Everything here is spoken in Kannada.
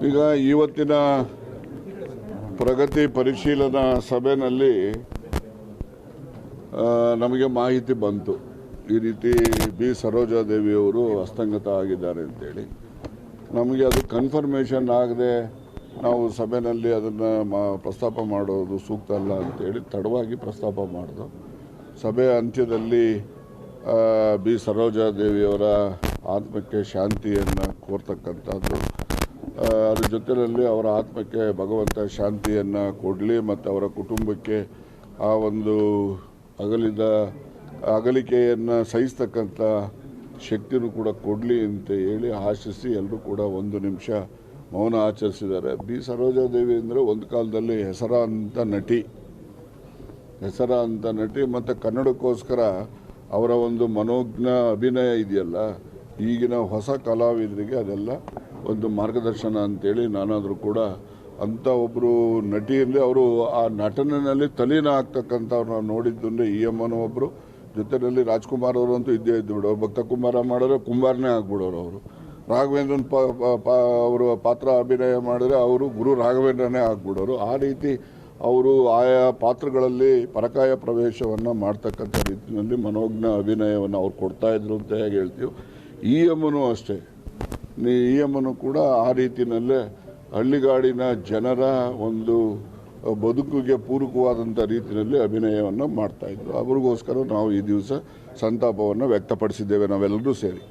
ಈಗ ಇವತ್ತಿನ ಪ್ರಗತಿ ಪರಿಶೀಲನಾ ಸಭೆಯಲ್ಲಿ ನಮಗೆ ಮಾಹಿತಿ ಬಂತು, ಈ ರೀತಿ ಬಿ ಸರೋಜಾದೇವಿಯವರು ಹಸ್ತಂಗತ ಆಗಿದ್ದಾರೆ ಅಂತೇಳಿ. ನಮಗೆ ಅದು ಕನ್ಫರ್ಮೇಷನ್ ಆಗದೆ ನಾವು ಸಭೆಯಲ್ಲಿ ಅದನ್ನು ಪ್ರಸ್ತಾಪ ಮಾಡೋದು ಸೂಕ್ತ ಅಲ್ಲ ಅಂತೇಳಿ ತಡವಾಗಿ ಪ್ರಸ್ತಾಪ ಮಾಡಿದ್ರು. ಸಭೆಯ ಅಂತ್ಯದಲ್ಲಿ ಬಿ ಸರೋಜಾದೇವಿಯವರ ಆತ್ಮಕ್ಕೆ ಶಾಂತಿಯನ್ನು ಕೋರ್ತಕ್ಕಂಥದ್ದು, ಅದ್ರ ಜೊತೆಯಲ್ಲಿ ಅವರ ಆತ್ಮಕ್ಕೆ ಭಗವಂತ ಶಾಂತಿಯನ್ನು ಕೊಡಲಿ ಮತ್ತು ಅವರ ಕುಟುಂಬಕ್ಕೆ ಆ ಒಂದು ಅಗಲಿಕೆಯನ್ನು ಸಹಿಸ್ತಕ್ಕಂಥ ಶಕ್ತಿನೂ ಕೂಡ ಕೊಡಲಿ ಅಂತ ಹೇಳಿ ಆಶಿಸಿ ಎಲ್ಲರೂ ಕೂಡ ಒಂದು ನಿಮಿಷ ಮೌನ ಆಚರಿಸಿದ್ದಾರೆ. ಬಿ ಸರೋಜಾದೇವಿ ಅಂದರೆ ಒಂದು ಕಾಲದಲ್ಲಿ ಹೆಸರಾಂತ ನಟಿ ಮತ್ತು ಕನ್ನಡಕ್ಕೋಸ್ಕರ ಅವರ ಒಂದು ಮನೋಜ್ಞ ಅಭಿನಯ ಇದೆಯಲ್ಲ, ಈಗಿನ ಹೊಸ ಕಲಾವಿದರಿಗೆ ಅದೆಲ್ಲ ಒಂದು ಮಾರ್ಗದರ್ಶನ ಅಂತೇಳಿ ನಾನಾದರೂ ಕೂಡ ಅಂಥ ಒಬ್ಬರು ನಟಿಯಲ್ಲಿ ಅವರು ಆ ನಟನೆಯಲ್ಲಿ ತಲೀನ ಆಗ್ತಕ್ಕಂಥವ್ರು ನಾವು ನೋಡಿದ್ದು EMನೂ ಒಬ್ಬರು, ಜೊತೆಯಲ್ಲಿ ರಾಜ್ಕುಮಾರ್ ಅವರಂತೂ ಇದ್ದೇ ಬಿಡೋರು. ಭಕ್ತ ಕುಂಬಾರ ಮಾಡಿದ್ರೆ ಕುಂಬಾರನೇ ಆಗ್ಬಿಡೋರು ಅವರು. ರಾಘವೇಂದ್ರನ್ ಅವರು ಪಾತ್ರ ಅಭಿನಯ ಮಾಡಿದ್ರೆ ಅವರು ಗುರು ರಾಘವೇಂದ್ರನೇ ಆಗ್ಬಿಡೋರು. ಆ ರೀತಿ ಅವರು ಆಯಾ ಪಾತ್ರಗಳಲ್ಲಿ ಪರಕಾಯ ಪ್ರವೇಶವನ್ನು ಮಾಡ್ತಕ್ಕಂಥ ರೀತಿಯಲ್ಲಿ ಮನೋಜ್ಞ ಅಭಿನಯವನ್ನು ಅವ್ರು ಕೊಡ್ತಾಯಿದ್ರು ಅಂತ ಹೇಗೆ ಹೇಳ್ತೀವಿ. EMನೂ ಅಷ್ಟೇ, EMನೂ ಕೂಡ ಆ ರೀತಿಯಲ್ಲೇ ಹಳ್ಳಿಗಾಡಿನ ಜನರ ಒಂದು ಬದುಕಿಗೆ ಪೂರಕವಾದಂಥ ರೀತಿಯಲ್ಲಿ ಅಭಿನಯವನ್ನು ಮಾಡ್ತಾಯಿದ್ರು. ಅವ್ರಿಗೋಸ್ಕರ ನಾವು ಈ ದಿವಸ ಸಂತಾಪವನ್ನು ವ್ಯಕ್ತಪಡಿಸಿದ್ದೇವೆ ನಾವೆಲ್ಲರೂ ಸೇರಿ.